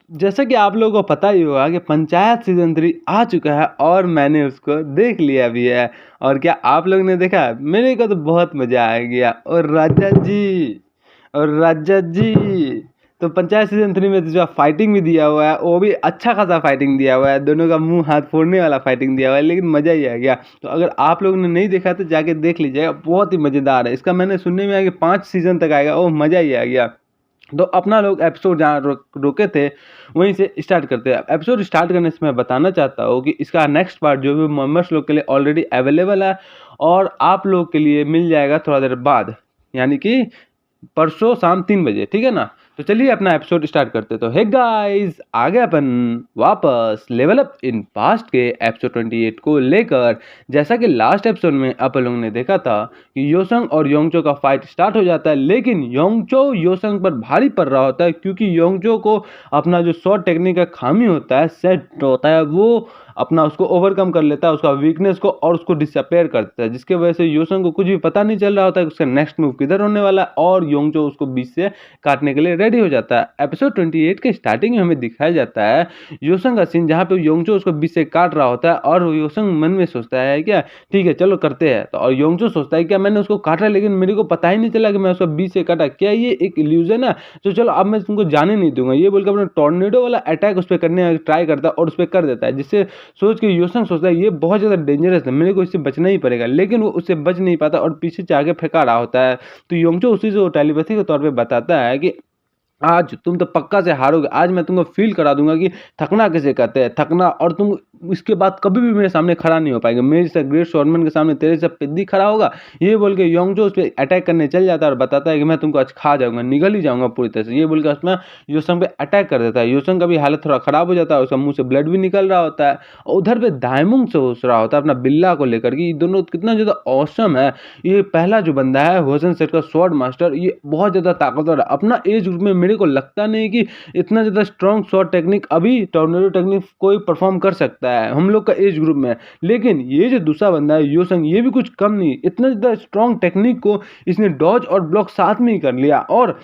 जैसा कि आप लोगों को पता ही होगा कि पंचायत सीज़न 3 आ चुका है और मैंने उसको देख लिया भी है। और क्या आप लोग ने देखा है? मेरे को तो बहुत मज़ा आ गया। और राजा जी, तो पंचायत सीज़न 3 में तो जो फाइटिंग भी दिया हुआ है, वो भी अच्छा खासा फाइटिंग दिया हुआ है। दोनों का मुँह हाथ फोड़ने वाला फाइटिंग दिया हुआ है, लेकिन मज़ा ही आ गया। तो अगर आप लोगों ने नहीं देखा तो जाके देख लीजिएगा, बहुत ही मज़ेदार है। इसका मैंने सुनने में आया कि 5 सीज़न तक आएगा, ओह मज़ा ही आ गया। तो अपना लोग एपिसोड जहाँ रुके थे वहीं से स्टार्ट करते हैं। एपिसोड स्टार्ट करने से मैं बताना चाहता हूँ कि इसका नेक्स्ट पार्ट जो भी मेंबर्स लोग के लिए ऑलरेडी अवेलेबल है और आप लोग के लिए मिल जाएगा थोड़ा देर बाद, यानी कि परसों शाम 3 बजे, ठीक है ना। तो चलिए अपना एपिसोड स्टार्ट करते। तो हे गाइस, आ गए अपन वापस लेवल अप इन पास्ट के एपिसोड 28 को लेकर। जैसा कि लास्ट एपिसोड में अपन लोगों ने देखा था कि योसंग और योंगचो का फाइट स्टार्ट हो जाता है, लेकिन योंगचो योसंग पर भारी पड़ रहा होता है क्योंकि योंगचो को अपना जो शॉर्ट टेक्निक का खामी होता है, सेट होता है, वो अपना उसको ओवरकम कर लेता है, उसका वीकनेस को, और उसको डिसअपेयर कर देता है, जिसके वजह से योसंग को कुछ भी पता नहीं चल रहा होता है कि उसका नेक्स्ट मूव किधर होने वाला है, और योंगचो उसको बीच से काटने के लिए रेडी हो जाता है। एपिसोड 28 के स्टार्टिंग में हमें दिखाया जाता है योसंग का सीन, जहाँ पे योंगचो उसको बीच से काट रहा होता है और योसंग मन में सोचता है क्या ठीक है चलो करते हैं। तो और योंगचो सोचता है क्या मैंने उसको काटा लेकिन मेरे को पता ही नहीं चला कि मैं उसको बीच से काटा, क्या ये एक इल्यूजन है? तो चलो अब मैं तुमको जाने नहीं दूंगा, ये बोलकर अपना टॉर्नेडो वाला अटैक उस पर करने ट्राई करता है और उस पर कर देता है, जिससे सोच के योसंग सोचता है ये बहुत ज़्यादा डेंजरस है, मेरे को इससे बचना ही पड़ेगा, लेकिन वो उससे बच नहीं पाता और पीछे से आके फेंका रहा होता है। तो योंगचो उसी से टेलीपैथी के तौर पे बताता है कि आज तुम तो पक्का से हारोगे, आज मैं तुमको फील करा दूंगा कि थकना किसे कहते हैं, थकना, और तुम इसके बाद कभी भी मेरे सामने खड़ा नहीं हो पाएंगे, मेरे से ग्रेट शॉर्टमैन के सामने तेरे से पिद्दी खड़ा होगा। ये बोल के योंगचो उस पर अटैक करने चल जाता है और बताता है कि मैं तुमको आज खा जाऊंगा, निगल ही जाऊंगा पूरी तरह से। ये बोल के उसमें योसंग पे अटैक कर देता है। योसंग का भी हालत थोड़ा खराब हो जाता है, उसका मुंह से ब्लड भी निकल रहा होता है, और उधर पे दाइमुंग से सोच रहा होता है अपना बिल्ला को लेकर कि दोनों कितना ज़्यादा औसम है। ये पहला जो बंदा है होसन सेट का स्वॉर्ड मास्टर, ये बहुत ज़्यादा ताकतवर है। अपना एज ग्रुप में मेरे को लगता नहीं कि इतना ज़्यादा स्ट्रॉन्ग शॉट टेक्निक अभी टॉर्नेडो टेक्निक कोई परफॉर्म कर सकता है हम लोग का एज ग्रुप में। लेकिन ये जो दूसरा बंदा है योसंग, ये भी कुछ कम नहीं, इतना ज़्यादा स्ट्रॉन्ग टेक्निक को इसने डॉज और ब्लॉक साथ में ही कर लिया, और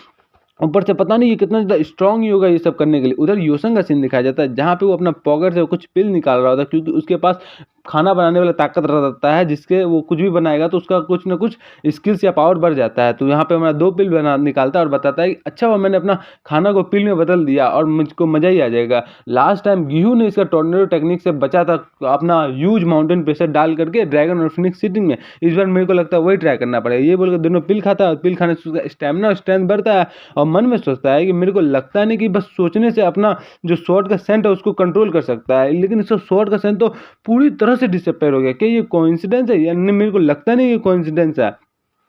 ऊपर से पता नहीं ये कितना ज़्यादा स्ट्रॉन्ग ही होगा ये सब करने के लिए। उधर योसंग का सीन दिखाया जाता है जहाँ पे वो अपना पॉकेट से कुछ पिल निकाल रहा होता है, क्योंकि उसके पास खाना बनाने वाला ताकत रहता है, जिसके वो कुछ भी बनाएगा तो उसका कुछ ना कुछ स्किल्स या पावर बढ़ जाता है। तो यहाँ पे हमारा 2 पिल बना निकालता है और बताता है कि अच्छा हुआ मैंने अपना खाना को पिल में बदल दिया और मुझको मज़ा ही आ जाएगा। लास्ट टाइम गिहू ने इसका टॉर्नेडो टेक्निक से बचा था अपना ह्यूज माउंटेन प्रेशर डाल करके ड्रैगन और फिनिक्स सिटिंग में, इस बार मेरे को लगता है वही ट्राई करना पड़ेगा। ये बोलकर दोनों पिल खाता है और पिल खाने से उसका स्टेमिना और स्ट्रेंथ बढ़ता है, और मन में सोचता है कि मेरे को लगता नहीं कि बस सोचने से अपना जो स्वॉर्ड का सेंट है उसको कंट्रोल कर सकता है, लेकिन इसका स्वॉर्ड का सेंट तो पूरी तरह से डिसअपेयर हो गया। क्या ये कोइंसिडेंस है? यानी मेरे को लगता नहीं ये कोइंसिडेंस है।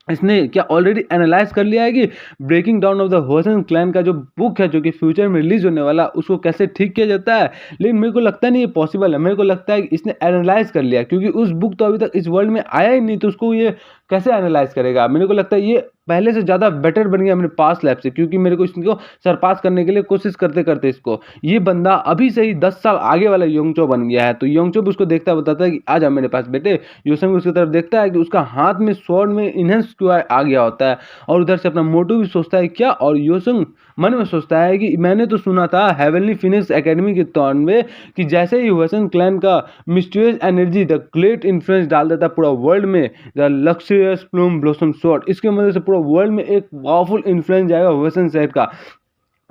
इसने क्या ऑलरेडी एनालाइज कर लिया है कि ब्रेकिंग डाउन ऑफ द होसन क्लैन का जो बुक है जो कि फ्यूचर में रिलीज होने वाला, उसको कैसे ठीक किया जाता है, लेकिन मेरे को लगता नहीं ये पॉसिबल है। मेरे को लगता है कि इसने एनालाइज कर लिया, क्योंकि उस बुक तो अभी तक इस वर्ल्ड में आया ही नहीं, तो उसको ये कैसे एनालाइज करेगा। मेरे को लगता है ये पहले से ज़्यादा बेटर बन गया अपने पास लैब से, क्योंकि मेरे को इसको सरपास करने के लिए कोशिश करते करते इसको ये बंदा अभी से ही 10 साल आगे वाला योंगचो बन गया है। तो योंगचो भी उसको देखता है, बताता है कि आ जा मेरे पास बेटे। योसंग भी उसकी तरफ देखता है कि उसका हाथ में स्वॉर्ड में इनहेंस क्यों आ गया होता है, और उधर से अपना मोटू भी सोचता है क्या, और योसंग मन में सोचता है कि मैंने तो सुना था हेवनली फिनिक्स एकेडमी के तौर में कि जैसे ही होसन क्लैन का mysterious energy the great influence डाल देता पूरा वर्ल्ड में, द लक्सरियस प्लूम ब्लॉसम स्वॉर्ड, इसके मदद से पूरा वर्ल्ड में एक पावरफुल इन्फ्लुएंस जाएगा होसन सेट का।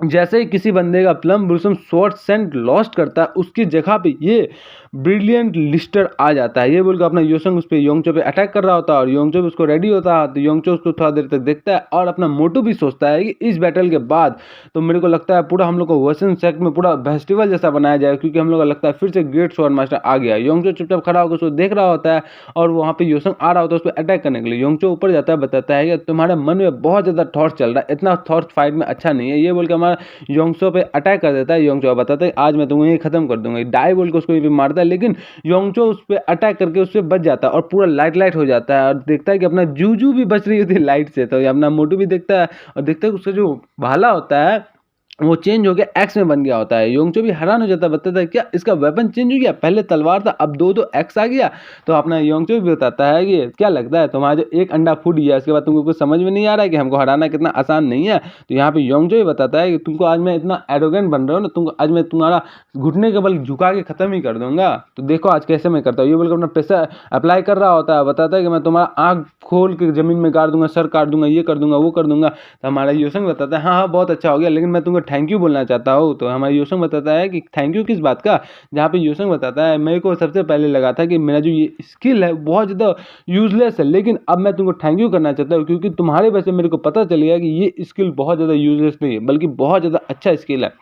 जैसे ही किसी बंदे का plum blossom sword saint lost करता है, उसकी जगह पे ये ब्रिलियंट लिस्टर आ जाता है। ये बोलकर अपना योसंग उस पर योंगचो पे अटैक कर रहा होता है और योंगचो भी उसको रेडी होता है। तो योंगचो उसको थोड़ा देर तक देखता है और अपना मोटू भी सोचता है कि इस बैटल के बाद तो मेरे को लगता है पूरा हम लोग को वर्सन सेट में पूरा फेस्टिवल जैसा बनाया जाएगा, क्योंकि हम लोग को लगता है फिर से ग्रेट स्वॉर्ड मास्टर आ गया। योंगचो चुपचाप खड़ा होकर उसको देख रहा होता है और वहाँ पे योसंग आ रहा होता है उस पर अटैक करने के लिए। योंगचो ऊपर जाता है, बताता है कि तुम्हारे मन में बहुत ज़्यादा थॉट चल रहा है, इतना थॉट फाइट में अच्छा नहीं है। ये बोल के हमारा योंगचो पे अटैक कर देता है। योंगचो बताता है आज मैं तुम्हें खत्म कर दूंगा, डाई बोल के उसको यहीं पे मारता है, लेकिन योंगचो उस पर अटैक करके उस पर बच जाता है और पूरा लाइट लाइट हो जाता है, और देखता है कि अपना जूजू भी बच रही होती है लाइट से। तो ये अपना मोटू भी देखता है और देखता है कि उसका जो भाला होता है वो चेंज हो गया एक्स में बन गया होता है। योंगचो भी हैरान हो जाता है, बताता है क्या इसका वेपन चेंज हो गया, पहले तलवार था अब दो एक्स आ गया। तो अपना योंगचो भी बताता है कि क्या लगता है तुम्हारा जो एक अंडा फूट गया उसके बाद तुमको कुछ समझ में नहीं आ रहा है कि हमको हराना कितना आसान नहीं है। तो यहाँ पे योंगचो भी बताता है कि तुमको आज मैं इतना एरोगेंट बन रहा हूँ ना, तुमको आज मैं तुम्हारा घुटने के बल झुका के खत्म ही कर दूंगा। तो देखो आज कैसे मैं करता हूँ, ये बोलकर अपना पैसा अप्लाई कर रहा होता है, बताता है कि मैं तुम्हारा आँख खोल के जमीन में गाड़ दूंगा, सर काट दूंगा, ये कर दूंगा, वो कर दूंगा। तो हमारा योसंग बताता है हाँ हाँ बहुत अच्छा हो गया, लेकिन मैं तुमको थैंक यू बोलना चाहता हूँ। तो हमारा योसंग बताता है कि थैंक यू किस बात का। जहाँ पे योसंग बताता है मेरे को सबसे पहले लगा था कि मेरा जो ये स्किल है बहुत ज़्यादा यूजलेस है, लेकिन अब मैं तुमको थैंक यू करना चाहता हूँ क्योंकि तुम्हारे वजह से मेरे को पता चल गया कि ये स्किल बहुत ज़्यादा यूजलेस नहीं है बल्कि बहुत ज़्यादा अच्छा स्किल है।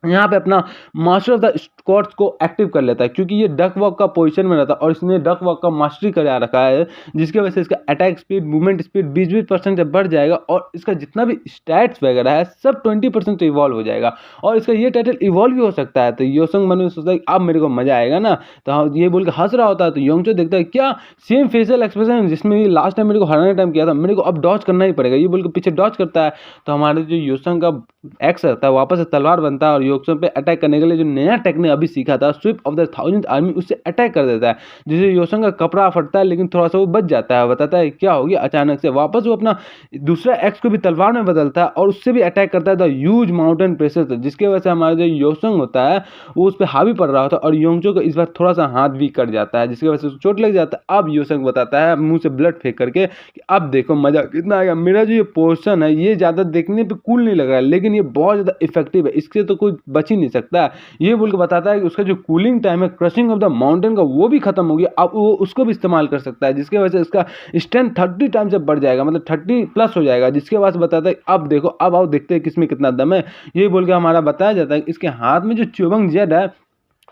यहाँ पे अपना मास्टर ऑफ द स्क्वाड्स को एक्टिव कर लेता है क्योंकि ये डक वॉक का पोजीशन में रहता है और इसने डक वॉक का मास्टरी करा रखा है, जिसकी वजह से इसका अटैक स्पीड, मूवमेंट स्पीड 20-20% से बढ़ जाएगा और इसका जितना भी स्टैट्स वगैरह है सब 20% से इवॉल्व हो जाएगा और इसका ये टाइटल इवॉल्व भी हो सकता है। तो योसंग मन में सोचता है अब मेरे को मजा आएगा ना, तो ये बोल के हंस रहा होता है। तो योंगचो देखता है क्या सेम फेशियल एक्सप्रेशन जिसमें ये लास्ट टाइम मेरे को हराने टाइम किया था, मेरे को अब डॉज करना ही पड़ेगा, ये बोल के पीछे डॉज करता है। तो हमारे जो योसंग का एक्स रहता है वापस से तलवार बनता है और योसंग पे अटैक करने के लिए जो नया टेक्निक अभी सीखा था sweep of the 1000th army, उससे अटैक कर देता है जिससे योसंग का कपड़ा फटता है लेकिन थोड़ा सा वो बच जाता है। बताता है क्या हो गया, अचानक से वापस वो अपना दूसरा एक्स को भी तलवार में बदलता है और उससे भी अटैक करता है द ह्यूज माउंटेन प्रेशर से, जिसकी वजह से हमारा जो योसंग होता है वो उस पर हावी पड़ रहा होता है और योंगचो को इस बार थोड़ा सा हाथ भी कट जाता है जिसकी वजह से उसको चोट लग जाता है। अब योसंग बताता है मुंह से ब्लड फेंक करके कि अब देखो मजा कितना आएगा, मेरा जो ये पोर्शन है ये ज़्यादा देखने पे कूल नहीं लग रहा है लेकिन ये बहुत ज़्यादा इफेक्टिव है, इससे तो कोई बच ही नहीं सकता। ये बोल के बताता है कि उसका जो कूलिंग टाइम है क्रशिंग ऑफ द माउंटेन का वो भी खत्म हो गया, अब वो उसको भी इस्तेमाल कर सकता है जिसकी वजह से इसका स्ट्रेंथ 30 टाइम से बढ़ जाएगा, मतलब 30+ हो जाएगा। जिसके बाद बताता है अब देखो अब आओ देखते हैं किसमें कितना दम है। ये बोल के हमारा बताया जाता है कि इसके हाथ में जो च्युइंग जेड है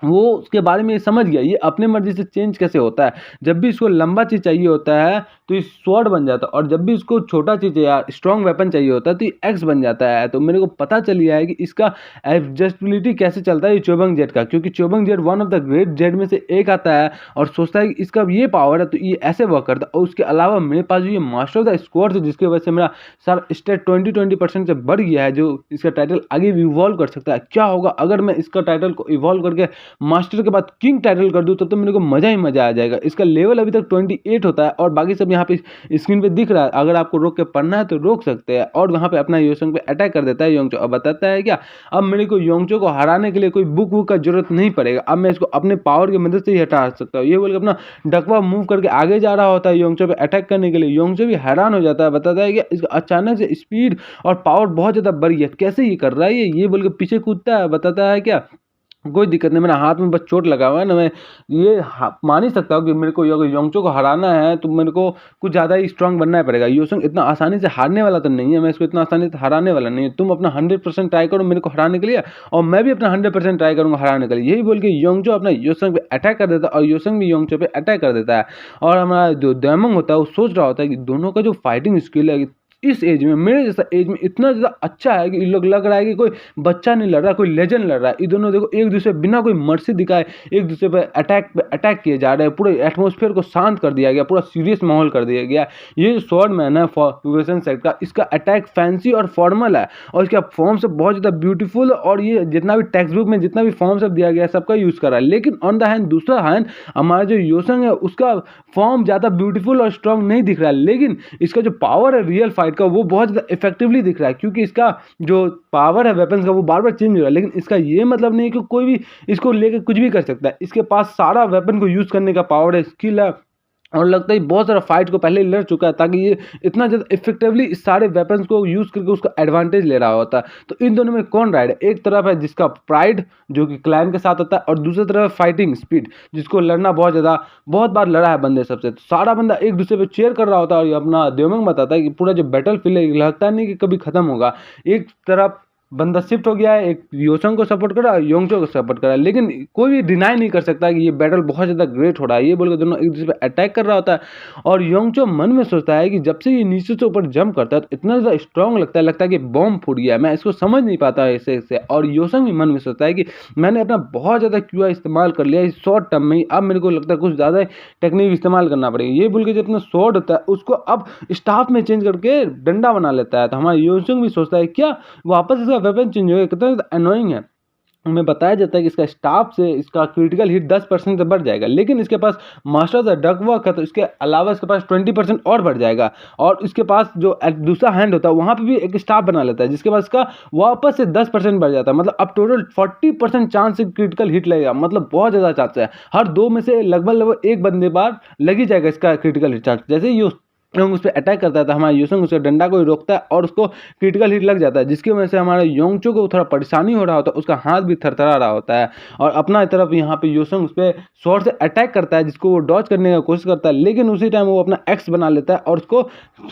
वो उसके बारे में ये समझ गया, ये अपने मर्जी से चेंज कैसे होता है। जब भी इसको लंबा चीज़ चाहिए होता है तो ये स्वॉर्ड बन जाता है और जब भी इसको छोटा चीज़ या स्ट्रॉन्ग वेपन चाहिए होता है तो ये एक्स बन जाता है। तो मेरे को पता चल गया है कि इसका एडजस्टेबिलिटी कैसे चलता है ये च्युइंग जेट का, क्योंकि chewing jet one of the great jet में से एक आता है और सोचता है कि इसका ये पावर है तो ये ऐसे वर्क करता है। और उसके अलावा मेरे पास जो ये मास्टर ऑफ द स्क्वाड्स है जिसकी वजह से मेरा सर स्टेट 20% से बढ़ गया है, जो इसका टाइटल आगे भी इवॉल्व कर सकता है। क्या होगा अगर मैं इसका टाइटल को इवॉल्व करके मास्टर के बाद किंग टाइटल कर दूं, तब तो मेरे को मजा ही मजा आ जाएगा। इसका लेवल अभी तक 28 होता है और बाकी सब यहाँ पे स्क्रीन पे दिख रहा है, अगर आपको रोक के पढ़ना है तो रोक सकते हैं। और वहाँ पे अपना योसंग पे अटैक कर देता है योंगचो। अब बताता है क्या अब मेरे को योंगचो को हराने के लिए कोई बुक का जरूरत नहीं पड़ेगा, अब मैं इसको अपने पावर की मदद से ही हटा सकता हूँ। ये बोल के अपना डकवा मूव करके आगे जा रहा होता है योंगचो पे अटैक करने के लिए। योंगचो भी हैरान हो जाता है, बताता है कि इसका अचानक से स्पीड और पावर बहुत ज्यादा बढ़ गया, कैसे ये कर रहा है ये बोल के पीछे कूदता है। बताता है क्या कोई दिक्कत नहीं, मेरा हाथ में बस चोट लगा हुआ है ना, मैं ये मान ही सकता हूँ कि मेरे को योंगचो को हराना है तो मेरे को कुछ ज़्यादा ही स्ट्रांग बनना ही पड़ेगा। योसंग इतना आसानी से हारने वाला तो नहीं है, मैं इसको इतना आसानी से हराने वाला नहीं है। तुम अपना 100% ट्राई करो मेरे को हराने के लिए और मैं भी अपना 100% ट्राई करूँगा हराने के लिए। यही बोल के योंगचो अपना योसंग पे अटैक कर देता है और योसंग भी योंगचो पे अटैक कर देता है। और हमारा जो डेमोंग होता है वो सोच रहा होता है कि दोनों का जो फाइटिंग स्किल है इस एज में, मेरे जैसा एज में इतना ज़्यादा अच्छा है कि लोग लग रहा है कि कोई बच्चा नहीं लड़ रहा है, कोई लेजेंड लड़ रहा है। ये दोनों देखो एक दूसरे बिना कोई मर्सी दिखाए एक दूसरे पे अटैक किए जा रहे हैं, पूरे एटमॉस्फेयर को शांत कर दिया गया, पूरा सीरियस माहौल कर दिया गया। ये जो स्वॉर्ड मैन है फॉर्मेशन सेट का, इसका अटैक फैंसी और फॉर्मल है और इसका फॉर्म से बहुत ज़्यादा ब्यूटीफुल, और ये जितना भी टेक्स्ट बुक में जितना भी फॉर्म सब दिया गया है सबका यूज़ कर रहा है। लेकिन ऑन द हैंड दूसरा हैंड हमारा जो योसंग है उसका फॉर्म ज़्यादा ब्यूटीफुल और स्ट्रॉन्ग नहीं दिख रहा है, लेकिन इसका जो पावर है रियल फाइट का वो बहुत ज़्यादा इफेक्टिवली दिख रहा है, क्योंकि इसका जो पावर है वेपन्स का वो बार बार चेंज हो रहा है। लेकिन इसका ये मतलब नहीं कि कोई भी इसको लेकर कुछ भी कर सकता है, इसके पास सारा वेपन को यूज़ करने का पावर है, स्किल है, और लगता है बहुत सारा फाइट को पहले लड़ चुका है ताकि ये इतना ज़्यादा इफेक्टिवली इस सारे वेपन्स को यूज़ करके उसका एडवांटेज ले रहा होता है। तो इन दोनों में कौन राइड है, एक तरफ है जिसका प्राइड जो कि क्लाइम के साथ होता है और दूसरी तरफ फाइटिंग स्पीड जिसको लड़ना बहुत बार लड़ा है बंदे सबसे। तो सारा बंदा एक दूसरे पे चेयर कर रहा होता है और ये अपना देवमंग बताता है कि पूरा जो बैटल फील्ड है लगता नहीं कि कभी खत्म होगा। एक तरफ बंदा शिफ्ट हो गया है, एक योसंग को सपोर्ट कर रहा है, योंगचो को सपोर्ट कर रहा है, लेकिन कोई भी डिनाई नहीं कर सकता कि ये बैटल बहुत ज़्यादा ग्रेट हो रहा है। ये बोल के दोनों एक दूसरे पे अटैक कर रहा होता है और योंगचो मन में सोचता है कि जब से ये नीचे से ऊपर जंप करता है तो इतना ज़्यादा स्ट्रॉन्ग लगता है कि बॉम्ब फूट गया, मैं इसको समझ नहीं पाता ऐसे। और योसंग भी मन में सोचता है कि मैंने अपना बहुत ज़्यादा क्यूआ इस्तेमाल कर लिया इस शॉर्ट टर्म में ही, अब मेरे को लगता है कुछ ज़्यादा टेक्निक इस्तेमाल करना पड़ेगा। ये बोल के जो अपना स्वॉर्ड होता है उसको अब स्टाफ में चेंज करके डंडा बना लेता है। तो हमारा योसंग भी सोचता है क्या वापस इसका वेपन चेंज हो गया, कितना ज़्यादा अनोइंग है। हमें बताया जाता है कि इसका स्टाफ से इसका क्रिटिकल हिट 10% से बढ़ जाएगा, लेकिन इसके पास मास्टर्स है, डक वर्क है, तो इसके अलावा इसके पास 20% और बढ़ जाएगा। और इसके पास जो दूसरा हैंड होता है वहाँ पे भी एक स्टाफ बना लेता है, जिसके पास इसका वापस से 10% बढ़ जाता है। मतलब अब टोटल 40% चांस से क्रिटिकल हिट लगेगा, मतलब बहुत ज़्यादा चांस है। हर 2 में से लगभग एक बंदे बार लग ही जाएगा इसका क्रिटिकल हिट चांस। जैसे ही योंग उस पर अटैक करता है तो हमारा यूसुंग उसके डंडा को ही रोकता है और उसको क्रिटिकल हिट लग जाता है, जिसकी वजह से हमारे योंगचो को थोड़ा परेशानी हो रहा होता है, उसका हाथ भी थरथरा रहा होता है। और अपना तरफ यहाँ पे यूसुंग उस पर शॉर्ट से अटैक करता है, जिसको वो डॉज करने की कोशिश करता है, लेकिन उसी टाइम वो अपना एक्स बना लेता है और उसको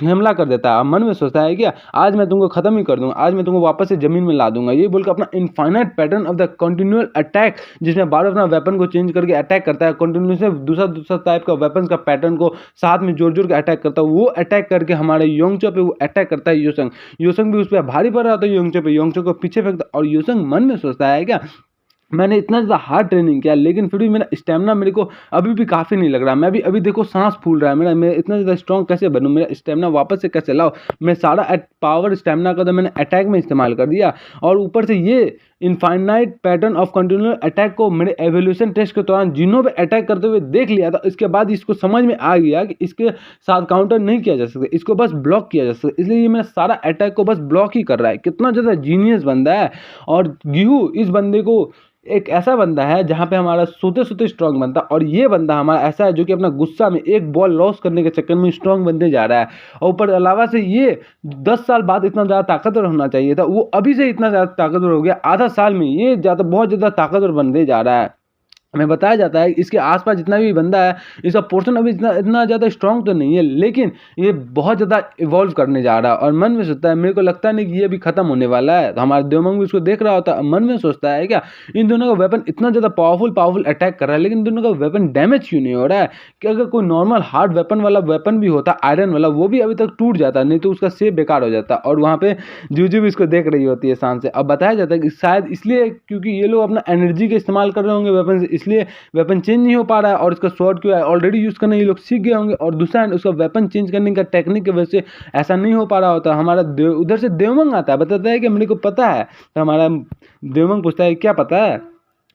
हमला कर देता है। अब मन में सोचता है क्या, आज मैं तुमको खत्म ही कर दूंगा, आज मैं तुमको वापस से जमीन में ला दूंगा, ये बोलकर अपना infinite pattern of the continual attack, जिसमें बार अपना वेपन को चेंज करके अटैक करता है, कंटिन्यूसली दूसरा टाइप का वेपन का पैटर्न को साथ में जोड़ जोड़ के अटैक करता है। वो अटैक करके हमारे योंगचो पे वो अटैक करता है योंग। योंग भी उस पर भारी पड़ रहा था योंगचो पे, योंगचो को पीछे फेंकता, और योंग मन में सोचता है क्या, मैंने इतना ज़्यादा हार्ड ट्रेनिंग किया लेकिन फिर भी मेरा स्टेमिना मेरे को अभी भी काफ़ी नहीं लग रहा। मैं भी अभी देखो सांस फूल रहा है मेरा, मैं इतना ज़्यादा स्ट्रॉन्ग कैसे बनूं, मेरा स्टेमिना वापस से कैसे लाओ। मैं सारा पावर स्टेमिना का तो मैंने अटैक में इस्तेमाल कर दिया, और ऊपर से ये infinite pattern of continual attack को मेरे एवोल्यूशन टेस्ट के दौरान जिन्हों पे अटैक करते हुए देख लिया था, इसके बाद इसको समझ में आ गया कि इसके साथ काउंटर नहीं किया जा सकता, इसको बस ब्लॉक किया जा सकता, इसलिए ये मेरा सारा अटैक को बस ब्लॉक ही कर रहा है। कितना ज़्यादा जीनियस बंदा है। और गिहू इस बंदे को एक ऐसा बंदा है जहाँ पे हमारा सोते सोते स्ट्रांग बनता, और ये बंदा हमारा ऐसा है जो कि अपना गुस्सा में एक बॉल लॉस करने के चक्कर में स्ट्रांग बनते जा रहा है। और ऊपर अलावा से ये 10 साल बाद इतना ज़्यादा ताकतवर होना चाहिए था, वो अभी से इतना ज़्यादा ताकतवर हो गया, आधा साल में ये बहुत ज़्यादा ताकतवर बनते जा रहा है। हमें बताया जाता है इसके आसपास जितना भी बंदा है, इसका पोर्शन अभी इतना ज़्यादा स्ट्रॉन्ग तो नहीं है, लेकिन ये बहुत ज़्यादा इवॉल्व करने जा रहा है। और मन में सोचता है, मेरे को लगता नहीं कि ये भी खत्म होने वाला है। तो हमारा देवमंग भी इसको देख रहा होता है, मन में सोचता है क्या, इन दोनों का वेपन इतना ज़्यादा पावरफुल अटैक कर रहा है, लेकिन इन दोनों का वेपन डैमेज क्यों नहीं हो रहा है। कि अगर कोई नॉर्मल हार्ड वेपन वाला वेपन भी होता आयरन वाला, वो भी अभी तक टूट जाता, नहीं तो उसका सेब बेकार हो जाता। और वहाँ पे जूजू भी इसको देख रही होती है शान से। अब बताया जाता है कि शायद इसलिए क्योंकि ये लोग अपना एनर्जी का इस्तेमाल कर रहे होंगे वेपन से, इसलिए वेपन चेंज नहीं हो पा रहा है। और इसका स्वॉर्ड क्यों है ऑलरेडी यूज करना ये लोग सीख गए होंगे, और दूसरा उसका वेपन चेंज करने का टेक्निक की वजह से ऐसा नहीं हो पा रहा होता। हमारा उधर से देवमंग आता है, बताता है कि मेरे को पता है। तो हमारा देवमंग पूछता है क्या पता है।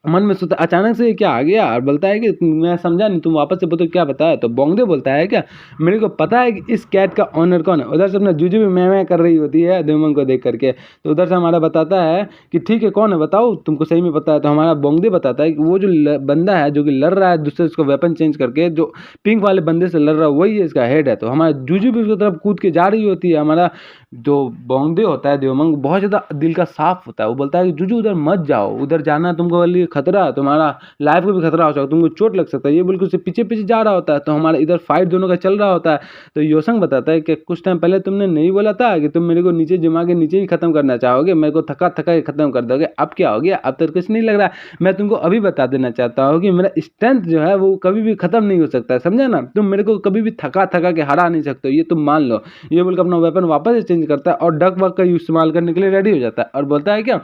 मन में सोचता अचानक से क्या आ गया, और बोलता है कि मैं समझा नहीं, तुम वापस से बोलो क्या बताया। तो बोंगदे बोलता है क्या, मेरे को पता है कि इस कैट का ऑनर कौन है। उधर से अपना जूजू भी मैं कर रही होती है देवमंग को देख करके। तो उधर से हमारा बताता है कि ठीक है कौन है बताओ, तुमको सही में पता है। तो हमारा बोंगदे बताता है कि वो जो बंदा है जो कि लड़ रहा है दूसरे उसको वेपन चेंज करके, जो पिंक वाले बंदे से लड़ रहा है वही इसका हेड है। तो हमारा जूजू भी उसकी तरफ कूद के जा रही होती है। हमारा जो बोंगदे होता है देवमंग बहुत ज़्यादा दिल का साफ होता है, वो बोलता है कि जूजू उधर मत जाओ, उधर जाना तुमको वाली खतरा, तुम्हारा लाइफ को भी खतरा हो सकता है, तुमको चोट लग सकता है। ये बिल्कुल से पीछे पीछे जा रहा होता है। तो हमारा इधर फाइट दोनों का चल रहा होता है। तो योसंग बताता है कि कुछ टाइम पहले तुमने नहीं बोला था कि तुम मेरे को नीचे जमा के नीचे ही खत्म करना चाहोगे, मेरे को थका थका के खत्म कर दोगे। अब क्या हो गया, अब तो कुछ नहीं लग रहा। मैं तुमको अभी बता देना चाहता हूँ कि मेरा स्ट्रेंथ जो है वो कभी भी खत्म नहीं हो सकता है, समझा ना। तुम मेरे को कभी भी थका के हरा नहीं सकते हो, ये तुम मान लो। ये बोलकर अपना वेपन वापस से चेंज करता है और डक वक का इस्तेमाल करने के लिए रेडी हो जाता है, और बोलता है क्या,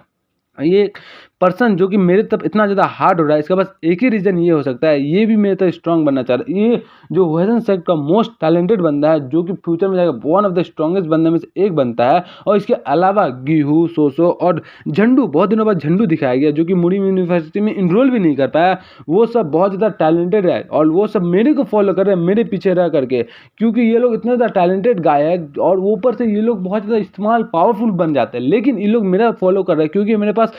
ये पर्सन जो कि मेरे तब इतना ज़्यादा हार्ड हो रहा है, इसका बस एक ही रीज़न ये हो सकता है, ये भी मेरे तरह स्ट्रॉन्ग बनना चाह रहा है। ये जो वेजन सेक्ट का मोस्ट टैलेंटेड बंदा है, जो कि फ्यूचर में जाकर वन ऑफ द स्ट्रॉन्गेस्ट बंदे में से एक बनता है। और इसके अलावा गिहू, सोसो और झंडू, बहुत दिनों बाद झंडू दिखाया गया जो कि मुरी यूनिवर्सिटी में इनरोल भी नहीं कर पाया, वो सब बहुत ज़्यादा टैलेंटेड है। और वो सब मेरे को फॉलो कर रहे हैं मेरे पीछे रह करके, क्योंकि ये लोग इतना ज़्यादा टैलेंटेड गाय है। और ऊपर से ये लोग बहुत ज़्यादा इस्तेमाल पावरफुल बन जाते हैं, लेकिन ये लोग मेरा फॉलो कर रहे हैं क्योंकि मेरे पास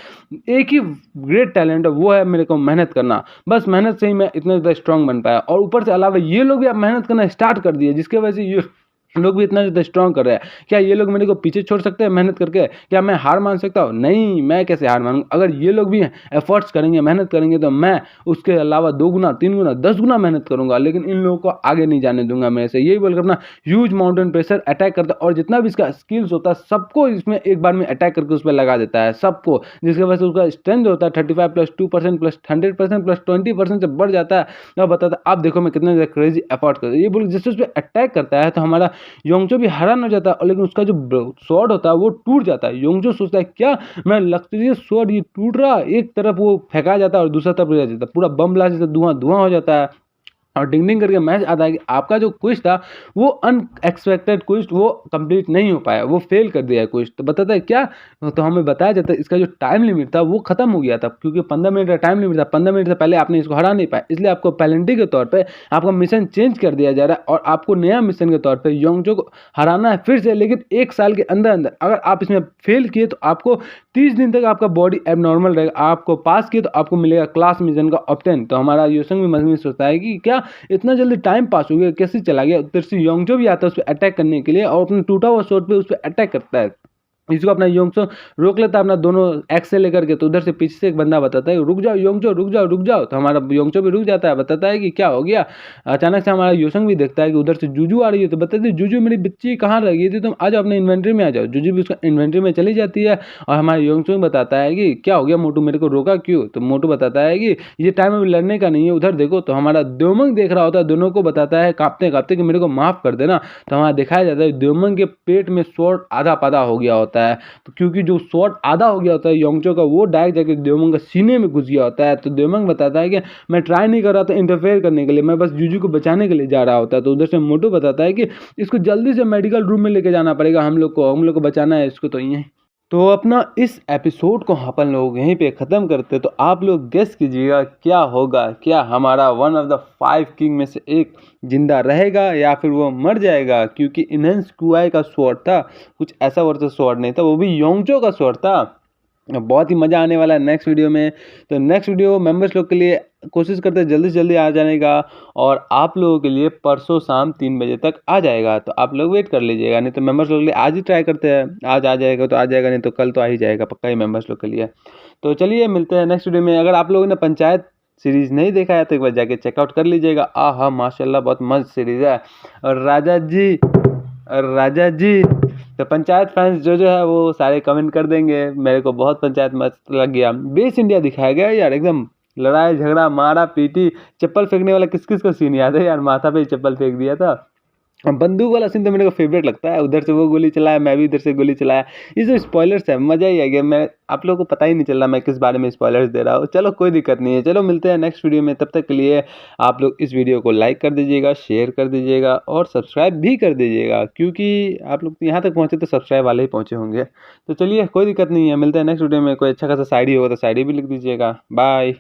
एक ही ग्रेट टैलेंट है, वो है मेरे को मेहनत करना। बस मेहनत से ही मैं इतना ज़्यादा स्ट्रांग बन पाया। और ऊपर से अलावा ये लोग भी अब मेहनत करना स्टार्ट कर दिए, जिसके वजह से ये लोग भी इतना ज़्यादा स्ट्रॉन्ग कर रहे हैं। क्या ये लोग मेरे को पीछे छोड़ सकते हैं मेहनत करके? क्या मैं हार मान सकता हूँ? नहीं, मैं कैसे हार मानूंगा। अगर ये लोग भी एफर्ट्स करेंगे, मेहनत करेंगे, तो मैं उसके अलावा 2 गुना 3 गुना 10 गुना मेहनत करूंगा, लेकिन इन लोगों को आगे नहीं जाने दूंगा मैं से। यही बोलकर अपना ह्यूज माउंटेन प्रेशर अटैक करता है, और जितना भी इसका स्किल्स होता है सबको इसमें एक बार में अटैक करके उस पर लगा देता है, सबको। जिसकी वजह से उसका स्ट्रेंथ होता है 35 + 2% + 100% + 20% से बढ़ जाता है। मैं बताता आप देखो मैं कितना ज़्यादा क्रेजी एफर्ट करता है। ये बोल जैसे उस पर अटैक करता है तो हमारा योंगचो भी हैरान हो जाता है, लेकिन उसका जो स्वॉर्ड होता है वो टूट जाता है। योंगचो सोचता है क्या मैं लक्ष्य स्वॉर्ड ये टूट रहा, एक तरफ वो फेंका जाता है और दूसरा तरफ रह जाता है, पूरा बम ब्लास्ट जैसा धुआं धुआं हो जाता है। और डिंग डिंग करके मैच आता है कि आपका जो क्विज था वो अनएक्सपेक्टेड क्विज वो कंप्लीट नहीं हो पाया, वो फेल कर दिया है क्विज। तो बताता है क्या, तो हमें बताया जाता है इसका जो टाइम लिमिट था वो खत्म हो गया था, क्योंकि 15 मिनट का टाइम लिमिट था, 15 मिनट से पहले आपने इसको हरा नहीं पाया, इसलिए आपको पेनल्टी के तौर पर आपका मिशन चेंज कर दिया जा रहा है और आपको नया मिशन के तौर पर योंगजो को हराना है फिर से, लेकिन 1 साल के अंदर अंदर। अगर आप इसमें फेल किए तो आपको 30 दिन तक आपका बॉडी एबनॉर्मल रहेगा, आपको पास किए तो आपको मिलेगा क्लास मिशन का ऑप्टेन। तो हमारा योसंग भी मन में सोचता है कि क्या इतना जल्दी टाइम पास हो गया, कैसे चला गया। उधर से योंगजो भी आता है उस पर अटैक करने के लिए और अपने टूटा हुआ स्वॉर्ड पे उस पर अटैक करता है। इसको अपना योंगजो रोक लेता है अपना दोनों एक्स से लेकर के। तो उधर से पीछे से एक बंदा बताता है रुक जाओ योंगजो, रुक जाओ रुक जाओ। तो हमारा योंगजो भी रुक जाता है, बताता है कि क्या हो गया। अचानक से हमारा योसंग भी देखता है कि उधर से जूजू आ रही है, तो बताती है जूजू मेरी बच्ची कहाँ रह गई थी, तुम आ जाओ अपने इन्वेंट्री में आ जाओ। जूजू भी उसका इन्वेंट्री में चली जाती है और हमारा योंगजो बताता है कि क्या हो गया मोटू, मेरे को रोका क्यों। तो मोटू बताता है कि ये टाइम अभी लड़ने का नहीं है, उधर देखो। तो हमारा द्योमंग देख रहा होता है, दोनों को बताता है कांपते कांपते कि मेरे को माफ कर देना। तो हमारा दिखाया जाता है द्योमंग के पेट में स्वॉर्ड आधा पाधा हो गया होता है, तो क्योंकि जो स्वॉर्ड आधा हो गया होता है योंगजो का, वो डायरेक्ट जाके द्योमंग का सीने में घुस गया होता है। तो द्योमंग बताता है कि मैं ट्राई नहीं कर रहा था इंटरफेयर करने के लिए, मैं बस जूजू को बचाने के लिए जा रहा होता है। तो उधर से मोटू बताता है कि इसको जल्दी से मेडिकल रूम में लेके जाना पड़ेगा, हम लोग को बचाना है इसको। तो ये तो अपना इस एपिसोड को अपन लोग यहीं पे ख़त्म करते। तो आप लोग गेस कीजिएगा क्या होगा, क्या हमारा वन ऑफ द 5 किंग में से एक जिंदा रहेगा या फिर वो मर जाएगा, क्योंकि इनहेंस क्यूआई का स्वॉर्ड था, कुछ ऐसा वर्सेस स्वॉर्ड नहीं था, वो भी योंगजो का स्वॉर्ड था। बहुत ही मज़ा आने वाला है नेक्स्ट वीडियो में। तो नेक्स्ट वीडियो मेंबर्स लोग के लिए कोशिश करते हैं जल्दी से जल्दी आ जाने का, और आप लोगों के लिए परसों शाम 3 बजे तक आ जाएगा। तो आप लोग वेट कर लीजिएगा, नहीं तो मेंबर्स लोग के लिए आज ही ट्राई करते हैं, आज आ जाएगा तो आ जाएगा, नहीं तो कल तो आ ही जाएगा पक्का ही मेंबर्स लोग के लिए। तो चलिए मिलते हैं नेक्स्ट वीडियो में। अगर आप लोगों ने पंचायत सीरीज़ नहीं देखा है तो एक बार जाके चेकआउट कर लीजिएगा। हाँ माशाल्लाह बहुत मस्त सीरीज़ है। और राजा जी तो पंचायत फैंस जो है वो सारे कमेंट कर देंगे, मेरे को बहुत पंचायत मस्त लग गया। बेस इंडिया दिखाया गया यार, एकदम लड़ाई झगड़ा मारा पीटी, चप्पल फेंकने वाला किस किस को सीन याद है यार, माथा पे चप्पल फेंक दिया था। बंदूक वाला सीन तो मेरे को फेवरेट लगता है, उधर से वो गोली चलाया, मैं भी इधर से गोली चलाया। ये जो स्पॉयलर्स है मज़ा ही आ गया, मैं आप लोगों को पता ही नहीं चल रहा मैं किस बारे में स्पॉयलर्स दे रहा हूँ। चलो कोई दिक्कत नहीं है, चलो मिलते हैं नेक्स्ट वीडियो में। तब तक के लिए आप लोग इस वीडियो को लाइक कर दीजिएगा, शेयर कर दीजिएगा और सब्सक्राइब भी कर दीजिएगा, क्योंकि आप लोग यहाँ तक पहुँचे तो सब्सक्राइब वाले ही पहुँचे होंगे। तो चलिए कोई दिक्कत नहीं है, मिलते हैं नेक्स्ट वीडियो में। कोई अच्छा खासा शायरी होगा तो शायरी भी लिख दीजिएगा। बाय।